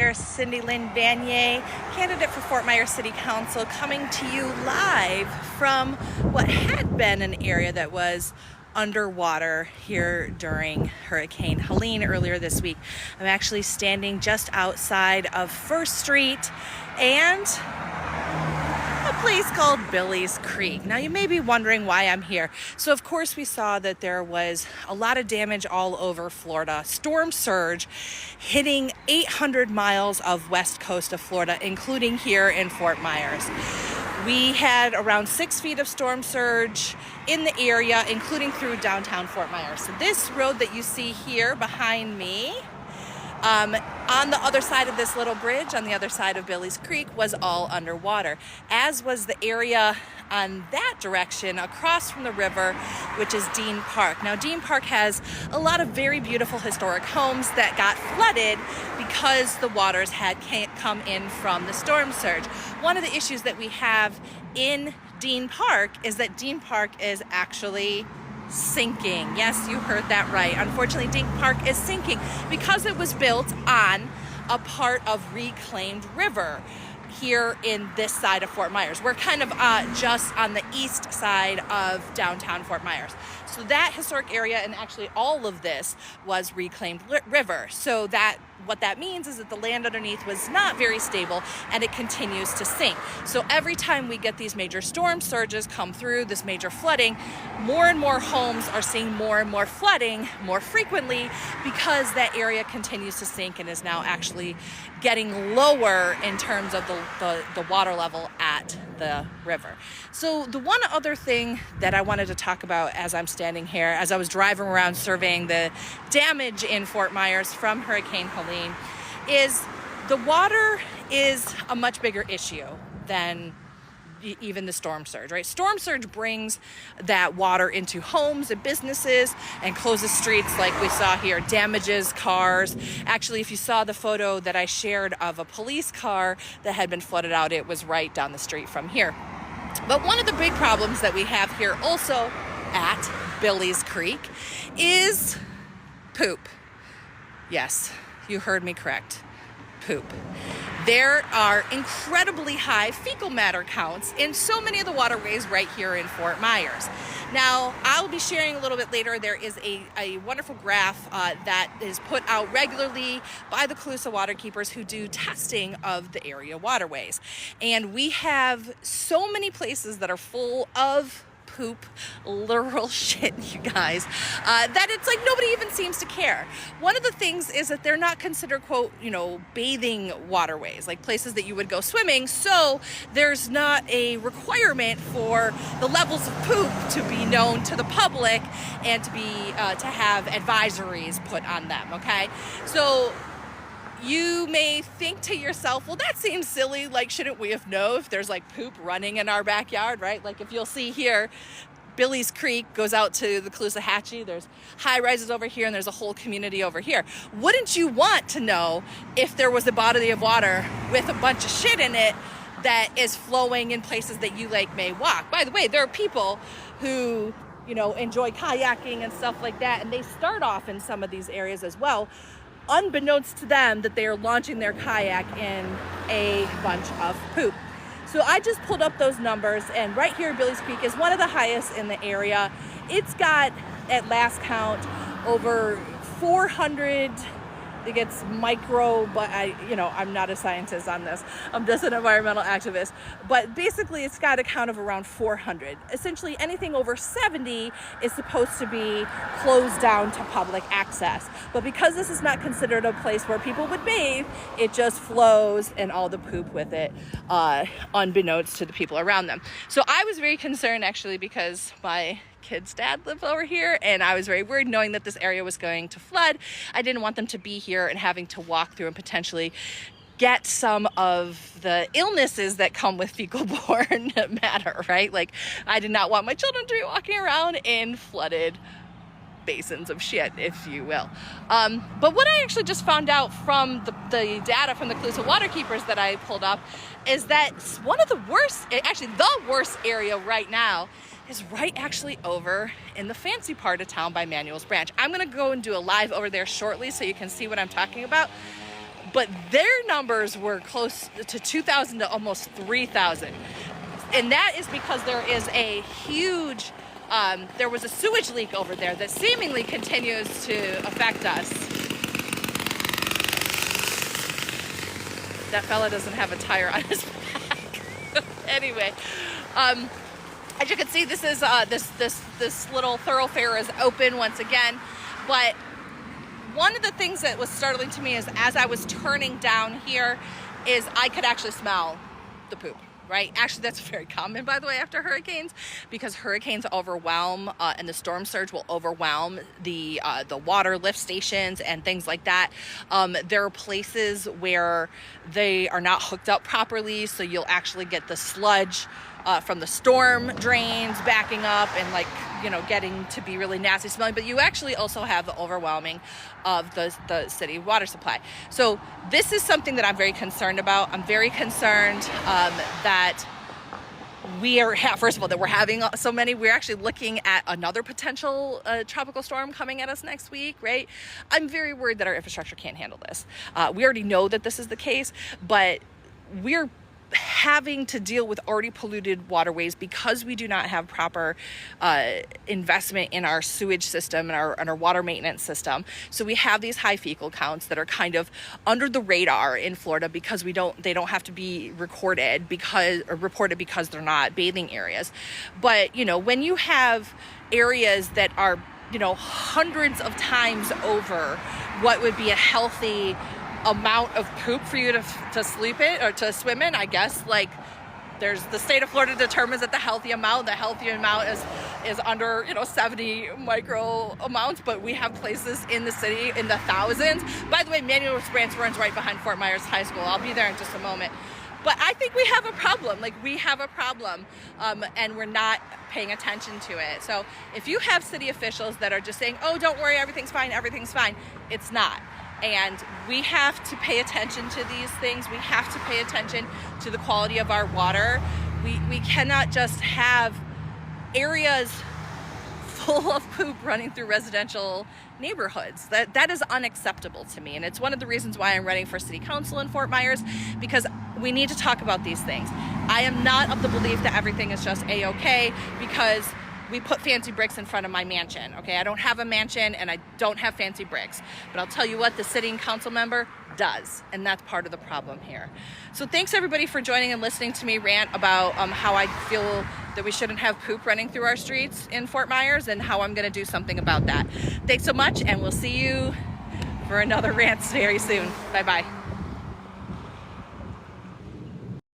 Myers, Cindy Lynn Vanier, candidate for Fort Myers City Council, coming to you live from what had been an area that was underwater here during Hurricane Helene earlier this week. I'm actually standing just outside of First Street and a place called Billy's Creek. Now you may be wondering why I'm here. So of course we saw that there was a lot of damage all over Florida. Storm surge hitting 800 miles of west coast of Florida, including here in Fort Myers. We had around 6 feet of storm surge in the area, including through downtown Fort Myers. So this road that you see here behind me, on the other side of this little bridge, on the other side of Billy's Creek, was all underwater, as was the area on that direction across from the river, which is Dean Park. Now, Dean Park has a lot of very beautiful historic homes that got flooded because the waters had come in from the storm surge. One of the issues that we have in Dean Park is that Dean Park is actually sinking. Yes, you heard that right. Unfortunately, Dean Park is sinking because it was built on a part of reclaimed river here in this side of Fort Myers. We're kind of just on the east side of downtown Fort Myers. So that historic area, and actually all of this, was reclaimed river. So that what that means is that the land underneath was not very stable and it continues to sink. So every time we get these major storm surges come through, this major flooding, more and more homes are seeing more and more flooding more frequently because that area continues to sink and is now actually getting lower in terms of the water level at the river. So the one other thing that I wanted to talk about as I'm standing here, as I was driving around surveying the damage in Fort Myers from Hurricane Helene, is the water is a much bigger issue than even the storm surge, right? Storm surge brings that water into homes and businesses and closes streets like we saw here, damages cars. Actually, if you saw the photo that I shared of a police car that had been flooded out, it was right down the street from here. But one of the big problems that we have here also at Billy's Creek is poop. Yes, you heard me correct. Poop. There are incredibly high fecal matter counts in so many of the waterways right here in Fort Myers. Now, I'll be sharing a little bit later, there is a wonderful graph that is put out regularly by the Colusa Waterkeepers who do testing of the area waterways. And we have so many places that are full of poop, literal shit, you guys, that it's like nobody even seems to care. One of the things is that they're not considered, quote, bathing waterways, like places that you would go swimming, so there's not a requirement for the levels of poop to be known to the public and to be to have advisories put on them, okay? So you may think to yourself, well, that seems silly. Like, shouldn't we have known if there's like poop running in our backyard, right? Like if you'll see here, Billy's Creek goes out to the Caloosahatchee. There's high rises over here and there's a whole community over here. Wouldn't you want to know if there was a body of water with a bunch of shit in it that is flowing in places that you like may walk? By the way, there are people who enjoy kayaking and stuff like that, and they start off in some of these areas as well, unbeknownst to them that they are launching their kayak in a bunch of poop. So I just pulled up those numbers, and right here Billy's Creek is one of the highest in the area. It's got, at last count, over 400, I think it's micro, but I'm not a scientist on this. I'm just an environmental activist. But basically it's got a count of around 400. Essentially anything over 70 is supposed to be closed down to public access. But because this is not considered a place where people would bathe, it just flows and all the poop with it, unbeknownst to the people around them. So I was very concerned actually because my kid's dad lived over here and I was very worried knowing that this area was going to flood. I didn't want them to be here and having to walk through and potentially get some of the illnesses that come with fecal-borne matter, right? Like, I did not want my children to be walking around in flooded basins of shit, if you will. But what I actually just found out from the data from the Colusa Waterkeepers that I pulled up is that one of the worst, actually the worst area right now is right actually over in the fancy part of town by Manuel's Branch. I'm gonna go and do a live over there shortly so you can see what I'm talking about. but their numbers were close to 2,000 to almost 3,000. And that is because there is a huge, there was a sewage leak over there that seemingly continues to affect us. That fella doesn't have a tire on his back. Anyway, as you can see, this is this little thoroughfare is open once again. But one of the things that was startling to me is as I was turning down here, is I could actually smell the poop. Right? Actually, that's very common, by the way, after hurricanes, because hurricanes overwhelm and the storm surge will overwhelm the water lift stations and things like that. There are places where they are not hooked up properly, so you'll actually get the sludge from the storm drains backing up and, like, you know, getting to be really nasty smelling. But you actually also have the overwhelming of the city water supply. So this is something that I'm very concerned about. I'm very concerned that we are, first of all, that we're having so many. We're actually looking at another potential tropical storm coming at us next week, right? I'm very worried that our infrastructure can't handle this. We already know that this is the case, but we're having to deal with already polluted waterways because we do not have proper investment in our sewage system and our water maintenance system. So we have these high fecal counts that are kind of under the radar in Florida because they don't have to be reported because they're not bathing areas. But, you know, when you have areas that are, you know, hundreds of times over what would be a healthy amount of poop for you to sleep in or to swim in, I guess. Like, there's the state of Florida determines that the healthy amount is under, you know, 70 micro amounts, but we have places in the city in the thousands. By the way, Manuel Branch runs right behind Fort Myers High School. I'll be there in just a moment. But I think we have a problem. Like, we have a problem, and we're not paying attention to it. So if you have city officials that are just saying, oh, don't worry, everything's fine, it's not. And we have to pay attention to these things. We have to pay attention to the quality of our water. We cannot just have areas full of poop running through residential neighborhoods. That is unacceptable to me. And it's one of the reasons why I'm running for city council in Fort Myers, because we need to talk about these things. I am not of the belief that everything is just A-okay because we put fancy bricks in front of my mansion. Okay, I don't have a mansion and I don't have fancy bricks, but I'll tell you what, the sitting council member does, and that's part of the problem here. So thanks everybody for joining and listening to me rant about how I feel that we shouldn't have poop running through our streets in Fort Myers and how I'm going to do something about that. Thanks so much, and we'll see you for another rant very soon. Bye-bye.